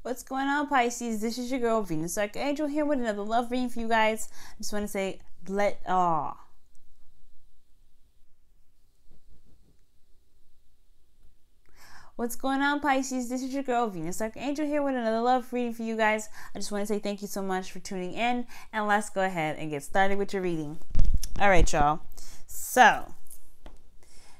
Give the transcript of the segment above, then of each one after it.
What's going on, Pisces? This is your girl, Venus Archangel, here with another love reading for you guys. I just want to say, What's going on, Pisces? This is your girl, Venus Archangel, here with another love reading for you guys. I just want to say thank you so much for tuning in, and let's go ahead and get started with your reading. All right, y'all. So,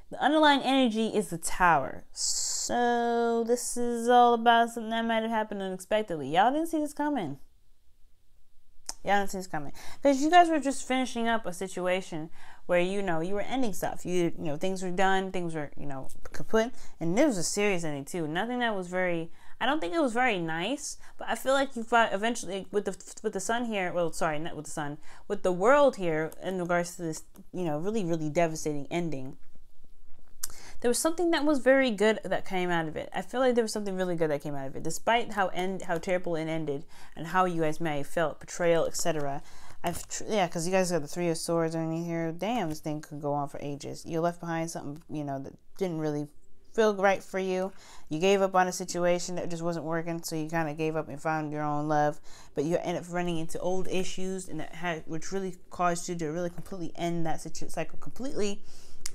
the underlying energy is the Tower. So, this is all about something that might have happened unexpectedly. Y'all didn't see this coming. Because you guys were just finishing up a situation where, you were ending stuff. Things were done, things were, kaput. And this was a serious ending, too. Nothing that was I don't think it was very nice, but I feel like you fought eventually with the sun here. Well, sorry, not with the sun. With the world here in regards to this, really, really devastating ending. There was something that was very good that came out of it. I feel like there was something really good that came out of it, despite how terrible it ended and how you guys may have felt, betrayal, etc. Because you guys got the Three of Swords underneath here. Damn, this thing could go on for ages. You left behind something, that didn't really feel right for you. You gave up on a situation that just wasn't working, so you kind of gave up and found your own love. But you ended up running into old issues, and which really caused you to really completely end that cycle completely.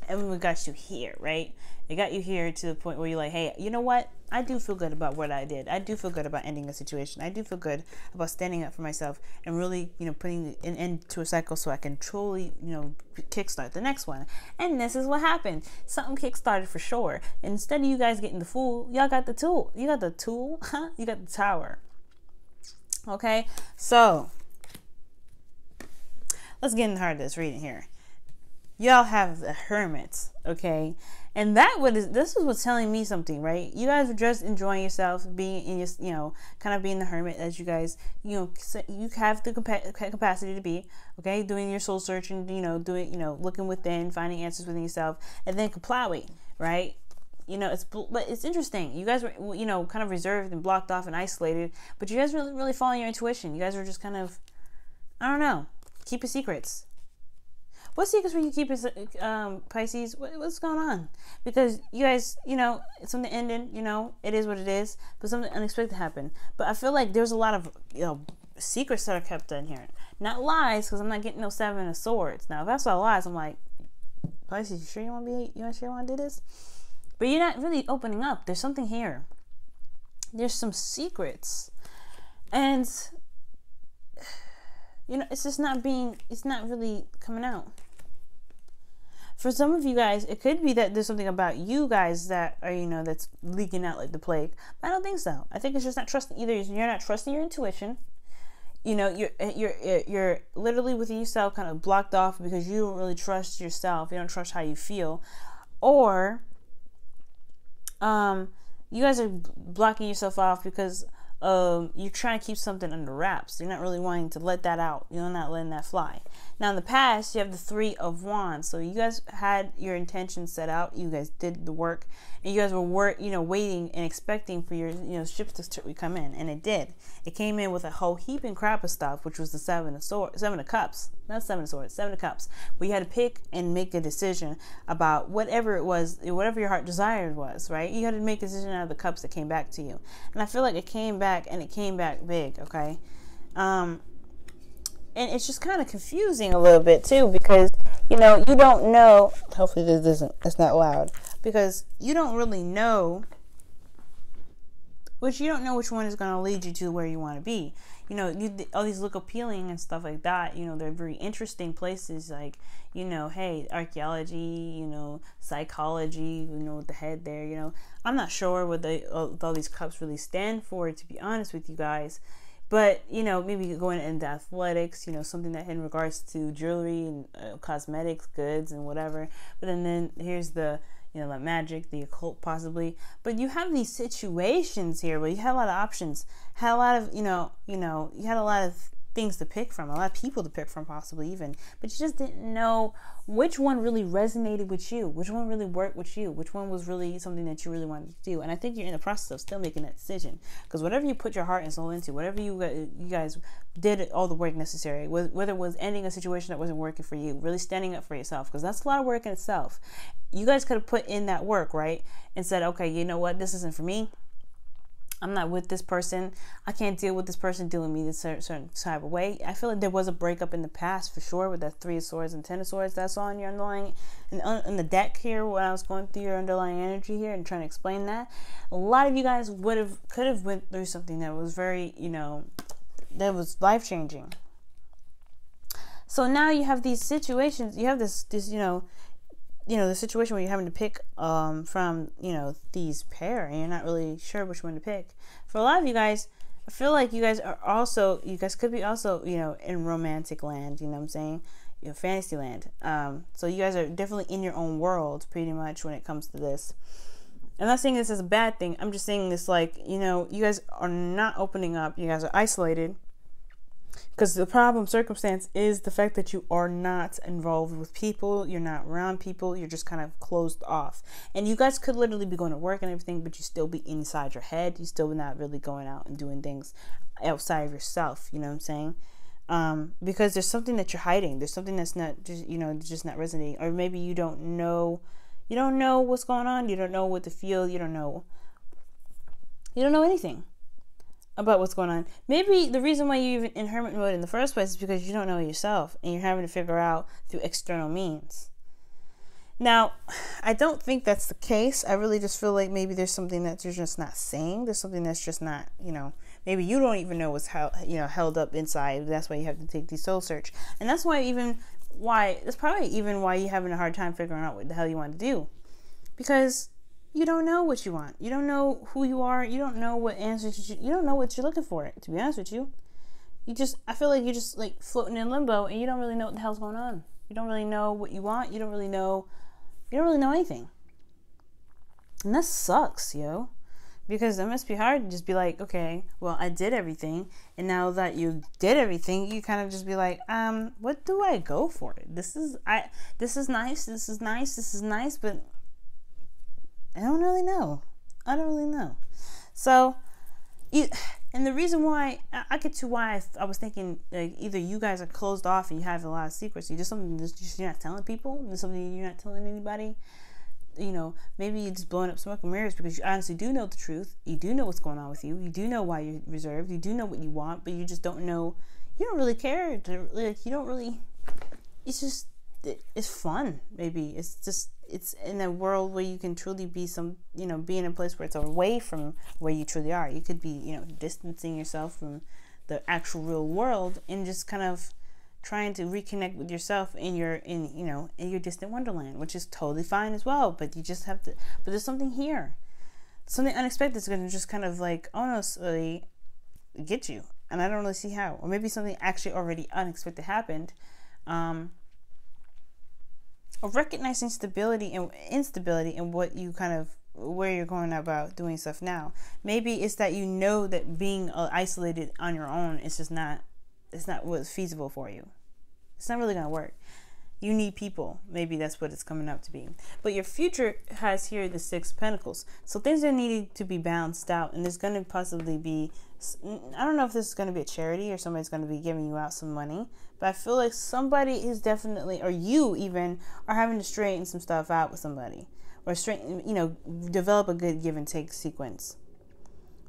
And we got you here, right? It got you here to the point where you're like, hey, you know what? I do feel good about what I did. I do feel good about ending a situation. I do feel good about standing up for myself and really, putting an end to a cycle so I can truly, kickstart the next one. And this is what happened. Something kickstarted for sure. And instead of you guys getting the Fool, y'all got the tool. You got the tool, huh? You got the Tower. Okay? So, let's get in the heart of this reading here. Y'all have the Hermit, okay? And this is what's telling me something, right? You guys are just enjoying yourself, being in your, kind of being the hermit as you guys, you have the capacity to be, okay? Doing your soul searching, looking within, finding answers within yourself, and then complying, right? But it's interesting. You guys were, kind of reserved and blocked off and isolated, but you guys really, really following your intuition. You guys were just kind of, I don't know, keep your secrets. What secrets were you keeping, Pisces? What's going on? Because you guys, something ended, it is what it is, but something unexpected happened. But I feel like there's a lot of, secrets that are kept in here. Not lies, because I'm not getting no Seven of Swords. Now, if that's all lies, I'm like, Pisces, you sure you want to do this? But you're not really opening up. There's something here. There's some secrets. And, it's not really coming out. For some of you guys, it could be that there's something about you guys that are, that's leaking out like the plague. But I don't think so. I think it's just not trusting. Either you're not trusting your intuition. You're literally within yourself, kind of blocked off because you don't really trust yourself. You don't trust how you feel, or you guys are blocking yourself off because you're trying to keep something under wraps. You're not really wanting to let that out. You're not letting that fly. Now in the past, you have the Three of Wands. So you guys had your intentions set out. You guys did the work, and you guys were waiting and expecting for your ships to come in, and it did. It came in with a whole heap and crap of stuff, which was the Seven of Cups, not Seven of Swords, Seven of Cups. We had to pick and make a decision about whatever it was, whatever your heart desired was, right? You had to make a decision out of the cups that came back to you, and I feel like it came back, and it came back big. Okay. And it's just kind of confusing a little bit too, because you don't know. Hopefully it's not loud, because you don't really know. You don't know which one is going to lead you to where you want to be. All these look appealing and stuff like that. They're very interesting places, like hey, archaeology, psychology. With the head there. I'm not sure what all these cups really stand for, to be honest with you guys. But, maybe going into athletics, something that in regards to jewelry and cosmetics, goods and whatever. But then here's the, the magic, the occult possibly. But you have these situations here where you had a lot of options, had a lot of, you had a lot of things to pick from, a lot of people to pick from possibly even, but you just didn't know which one really resonated with you, which one really worked with you, which one was really something that you really wanted to do. And I think you're in the process of still making that decision, because whatever you put your heart and soul into, whatever you guys did all the work necessary, whether it was ending a situation that wasn't working for you, really standing up for yourself, because that's a lot of work in itself. You guys could have put in that work, right, and said, okay, you know what, this isn't for me. I'm not with this person. I can't deal with this person dealing with me this certain type of way. I feel like there was a breakup in the past for sure with that 3 of Swords and 10 of Swords that's on your underlying, in the deck here when I was going through your underlying energy here and trying to explain that. A lot of you guys could have went through something that was very, that was life-changing. So now you have these situations, you have this the situation where you're having to pick from, these pair, and you're not really sure which one to pick. For a lot of you guys, I feel like you guys could be also, in romantic land, you know what I'm saying? Fantasy land. So you guys are definitely in your own world, pretty much, when it comes to this. I'm not saying this is a bad thing. I'm just saying this, like, you guys are not opening up. You guys are isolated. Because the problem circumstance is the fact that you are not involved with people. You're not around people. You're just kind of closed off. And you guys could literally be going to work and everything, but you still be inside your head. You still not really going out and doing things outside of yourself. You know what I'm saying? Because there's something that you're hiding. There's something that's not just, just not resonating. Or maybe you don't know what's going on. You don't know what to feel. You don't know anything about what's going on. Maybe the reason why you're even in hermit mode in the first place is because you don't know yourself and you're having to figure out through external means. Now, I don't think that's the case. I really just feel like maybe there's something that you're just not saying. There's something that's just not, maybe you don't even know what's held up inside. That's why you have to take the soul search. And that's probably even why you're having a hard time figuring out what the hell you want to do. Because you don't know what you want. You don't know who you are. You don't know what answers you don't know what you're looking for, to be honest with you. I feel like you're just like floating in limbo and you don't really know what the hell's going on. You don't really know what you want. You don't really know anything. And that sucks, yo. Because it must be hard to just be like, okay, well, I did everything. And now that you did everything, you kind of just be like, what do I go for? This is nice, but I don't really know. So, and the reason why I get to why I was thinking, like, either you guys are closed off and you have a lot of secrets. You just something you're not telling people. There's something you're not telling anybody. Maybe you're just blowing up smoke and mirrors because you honestly do know the truth. You do know what's going on with you. You do know why you're reserved. You do know what you want, but you just don't know. You don't really care. You don't really. It's just. It's fun. Maybe it's in a world where you can truly be be in a place where it's away from where you truly are. You could be, distancing yourself from the actual real world and just kind of trying to reconnect with yourself in your distant wonderland, which is totally fine as well. But you just have to. But there's something here, something unexpected is going to just kind of like honestly get you, and I don't really see how. Or maybe something actually already unexpected happened. Of recognizing stability and instability in what you where you're going about doing stuff now. Maybe it's that that being isolated on your own is just not, it's not what's feasible for you. It's not really going to work. You need people. Maybe that's what it's coming up to be. But your future has here the 6 of Pentacles. So things are needing to be balanced out, and there's going to possibly be, I don't know if this is going to be a charity or somebody's going to be giving you out some money, but I feel like somebody is definitely, or you even, are having to straighten some stuff out with somebody, or develop a good give and take sequence.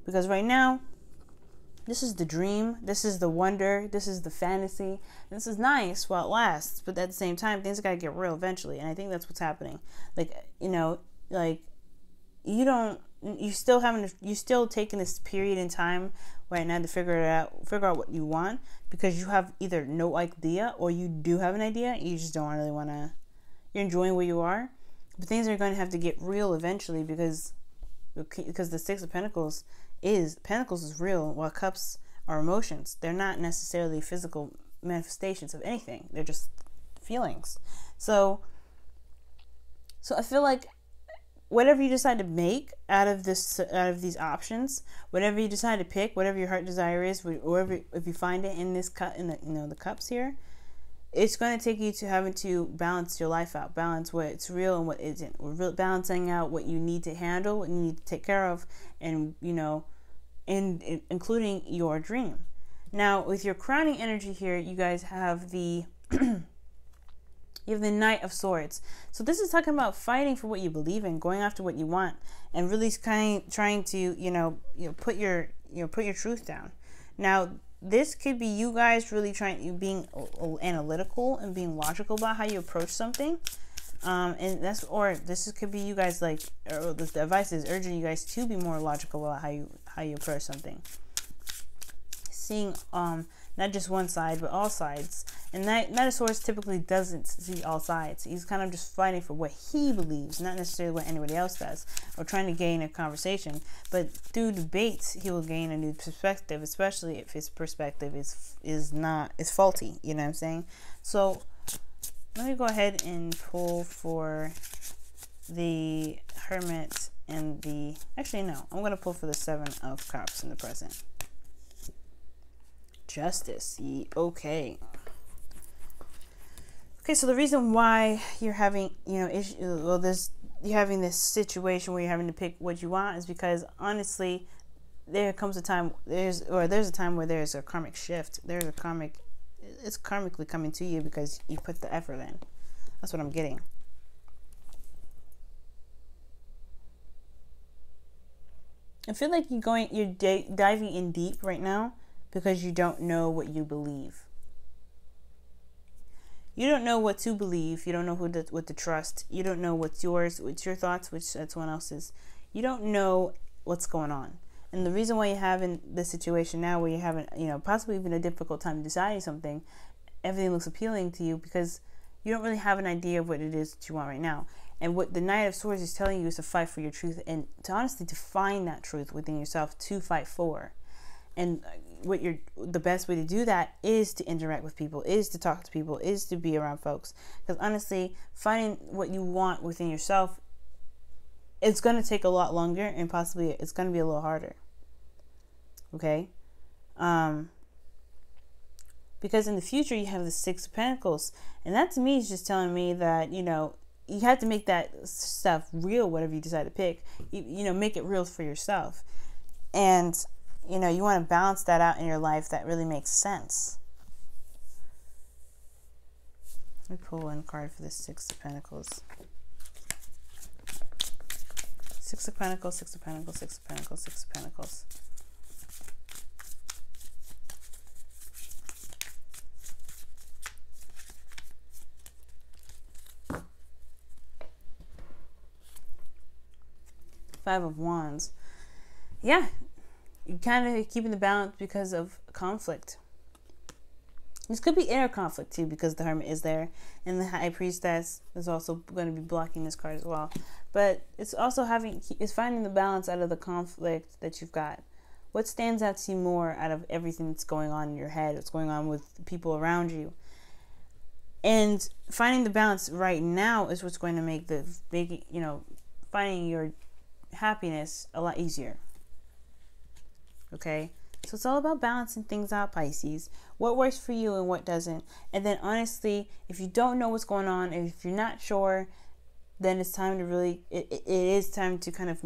Because right now, this is the dream, this is the wonder, this is the fantasy. This is nice while it lasts, but at the same time, things gotta get real eventually. And I think that's what's happening. You're still taking this period in time right now to figure out what you want, because you have either no idea or you do have an idea. You just don't really want to. You're enjoying where you are, but things are going to have to get real eventually because the 6 of Pentacles is real, while Cups are emotions. They're not necessarily physical manifestations of anything. They're just feelings. So I feel like whatever you decide to make out of these options, whatever you decide to pick, whatever your heart desire is, wherever, if you find it in this the cups here, it's going to take you to having to balance your life out, balance what's real and what isn't. We're balancing out what you need to handle, what you need to take care of, and including your dream. Now, with your crowning energy here, you guys have the You have the Knight of Swords. So this is talking about fighting for what you believe in, going after what you want, and really trying to, put your truth down. Now, this could be you guys really being analytical and being logical about how you approach something. And this could be you guys or the advice is urging you guys to be more logical about how you approach something. Seeing not just one side but all sides. And Knight of Swords typically doesn't see all sides. He's kind of just fighting for what he believes, not necessarily what anybody else does, or trying to gain a conversation. But through debates, he will gain a new perspective, especially if his perspective is faulty. You know what I'm saying? So let me go ahead and pull for the Hermit and actually no, I'm going to pull for the Seven of Cups in the present. Justice. Okay, so the reason why you're having, you're having this situation where you're having to pick what you want is because honestly, there's a time where there's a karmic shift. It's karmically coming to you because you put the effort in. That's what I'm getting. I feel like you're diving in deep right now because you don't know what you believe. You don't know what to believe. You don't know what to trust. You don't know what's yours, what's your thoughts, which that's someone else's. You don't know what's going on. And the reason why you're having this situation now where you're having, possibly even a difficult time deciding something, everything looks appealing to you because you don't really have an idea of what it is that you want right now. And what the Knight of Swords is telling you is to fight for your truth and to find that truth within yourself to fight for. And the best way to do that is to interact with people, is to talk to people, is to be around folks. Because honestly, finding what you want within yourself, it's going to take a lot longer and possibly it's going to be a little harder. Okay? Because in the future you have the Six of Pentacles. And that to me is just telling me that, you have to make that stuff real, whatever you decide to pick. Make it real for yourself. And you want to balance that out in your life that really makes sense. Let me pull one card for the Six of Pentacles. Six of Pentacles, Six of Pentacles, Six of Pentacles, Six of Pentacles. Five of Wands. Yeah. You're kind of keeping the balance because of conflict. This could be inner conflict too because the Hermit is there. And the High Priestess is also going to be blocking this card as well. But it's also finding the balance out of the conflict that you've got. What stands out to you more out of everything that's going on in your head? What's going on with the people around you? And finding the balance right now is what's going to make finding your happiness a lot easier. Okay, so it's all about balancing things out, Pisces. What works for you and what doesn't. And then honestly, if you don't know what's going on, and if you're not sure, then it's time to really, it is time to kind of,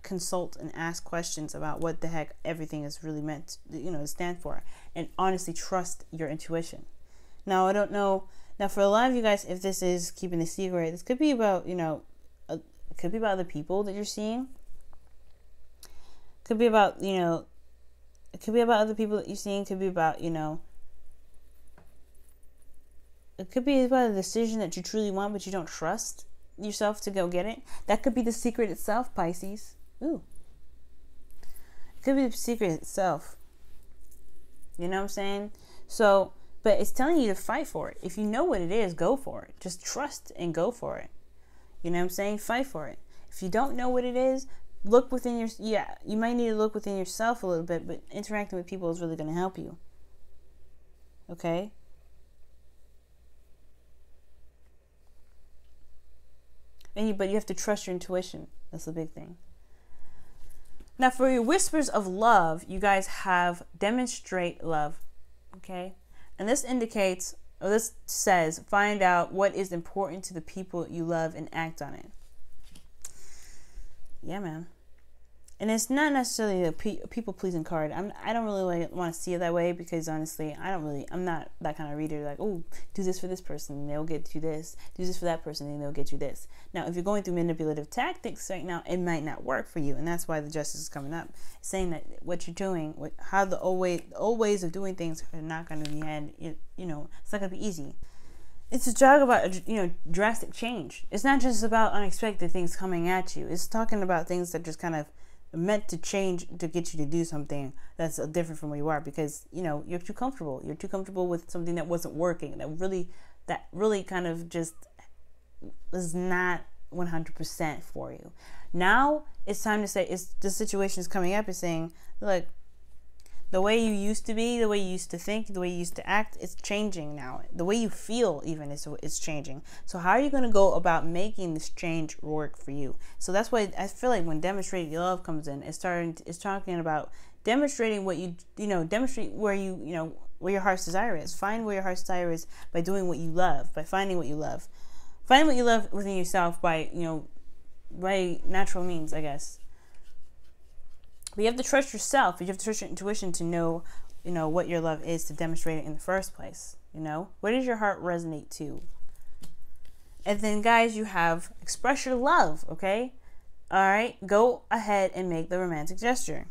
consult and ask questions about what the heck everything is really meant, to stand for. And honestly, trust your intuition. Now, I don't know. Now, for a lot of you guys, if this is keeping the secret, this could be about, it could be about the people that you're seeing. Could be about, it could be about other people that you're seeing. Could be about, it could be about a decision that you truly want, but you don't trust yourself to go get it. That could be the secret itself, Pisces. Ooh. It could be the secret itself. You know what I'm saying? So, but it's telling you to fight for it. If you know what it is, go for it. Just trust and go for it. You know what I'm saying? Fight for it. If you don't know what it is, look within you might need to look within yourself a little bit, but interacting with people is really going to help you. Okay? But you have to trust your intuition. That's the big thing. Now, for your whispers of love, you guys have demonstrate love. Okay? And this says, find out what is important to the people you love and act on it. Yeah, man. And it's not necessarily a people pleasing card. I don't really want to see it that way, because honestly, I'm not that kind of reader. Like, oh, do this for this person and they'll get you this. Do this for that person and they'll get you this. Now, if you're going through manipulative tactics right now, it might not work for you, and that's why the Justice is coming up, saying that what you're doing, how the old ways of doing things are not going to be it's not going to be easy. It's a talk about, drastic change. It's not just about unexpected things coming at you. It's talking about things that just kind of meant to change to get you to do something that's different from where you are, because you're too comfortable. You're too comfortable with something that wasn't working, that really kind of just was not 100% for you. Now it's time to say, the situation is coming up, is saying, look, the way you used to be, the way you used to think, the way you used to act, it's changing now. The way you feel even is changing. So how are you going to go about making this change work for you? So that's why I feel like when demonstrating your love comes in, it's talking about demonstrating demonstrate where where your heart's desire is. Find where your heart's desire is by doing what you love, by finding what you love. Find what you love within yourself by natural means, I guess. But you have to trust yourself. You have to trust your intuition to know, what your love is, to demonstrate it in the first place. What does your heart resonate to? And then, guys, you have express your love, okay? All right, go ahead and make the romantic gesture.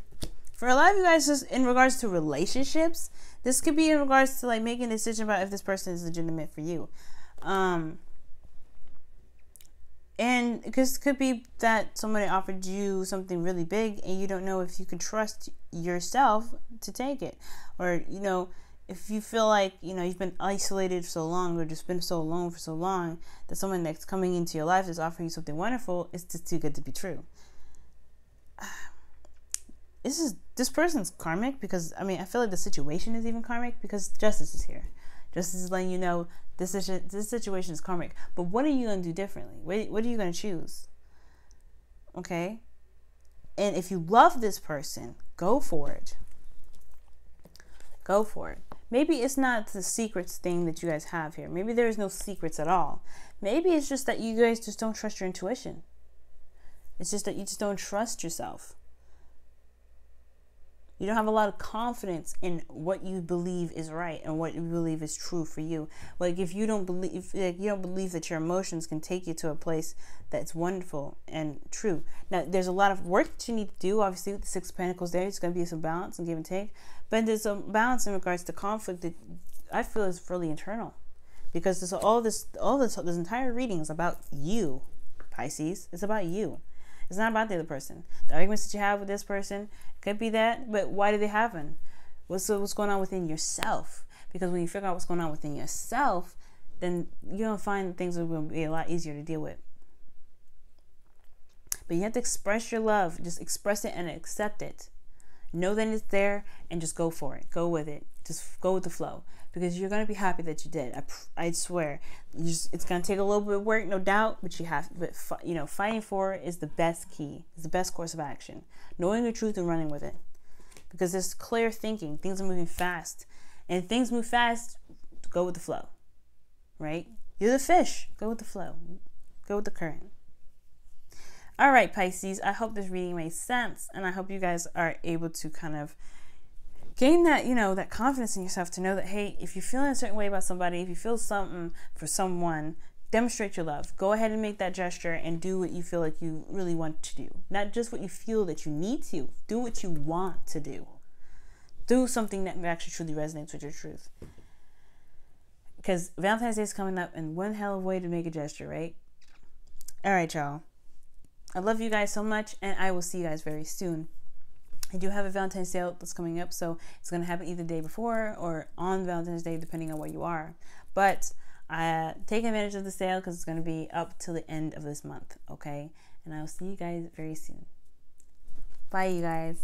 For a lot of you guys, just in regards to relationships, this could be in regards to making a decision about if this person is legitimate for you. And because it could be that somebody offered you something really big and you don't know if you can trust yourself to take it. Or, if you feel like, you've been isolated for so long, or just been so alone for so long, that someone that's coming into your life is offering you something wonderful, it's just too good to be true. This person's karmic, because, I feel like the situation is even karmic, because Justice is here. Justice is letting you know this situation is karmic. But what are you going to do differently? What are you going to choose? Okay? And if you love this person, go for it. Go for it. Maybe it's not the secrets thing that you guys have here. Maybe there is no secrets at all. Maybe it's just that you guys just don't trust your intuition. It's just that you just don't trust yourself. You don't have a lot of confidence in what you believe is right and what you believe is true for you. If you don't believe, that your emotions can take you to a place that's wonderful and true. Now, there's a lot of work that you need to do. Obviously, with the Six of Pentacles there, it's going to be some balance and give and take. But there's a balance in regards to conflict that I feel is really internal, because this entire reading is about you, Pisces. It's about you. It's not about the other person. The arguments that you have with this person could be that, but why do they happen? What's going on within yourself? Because when you figure out what's going on within yourself, then you're going to find things are going to be a lot easier to deal with. But you have to express your love. Just express it and accept it. Know that it's there and just go for it. Go with it. Just go with the flow, because you're going to be happy that you did. I swear. It's going to take a little bit of work, no doubt, but fighting for it is the best key. It's the best course of action. Knowing the truth and running with it. Because there's clear thinking. Things are moving fast. And if things move fast, go with the flow. Right? You're the fish. Go with the flow. Go with the current. All right, Pisces. I hope this reading made sense. And I hope you guys are able to kind of gain that, that confidence in yourself to know that, hey, if you're feeling a certain way about somebody, if you feel something for someone, demonstrate your love. Go ahead and make that gesture and do what you feel like you really want to do. Not just what you feel that you need to. Do what you want to do. Do something that actually truly resonates with your truth. Because Valentine's Day is coming up, and one hell of a way to make a gesture, right? All right, y'all. I love you guys so much, and I will see you guys very soon. I do have a Valentine's sale that's coming up, so it's going to happen either the day before or on Valentine's Day, depending on where you are. But take advantage of the sale, because it's going to be up till the end of this month, okay? And I will see you guys very soon. Bye, you guys.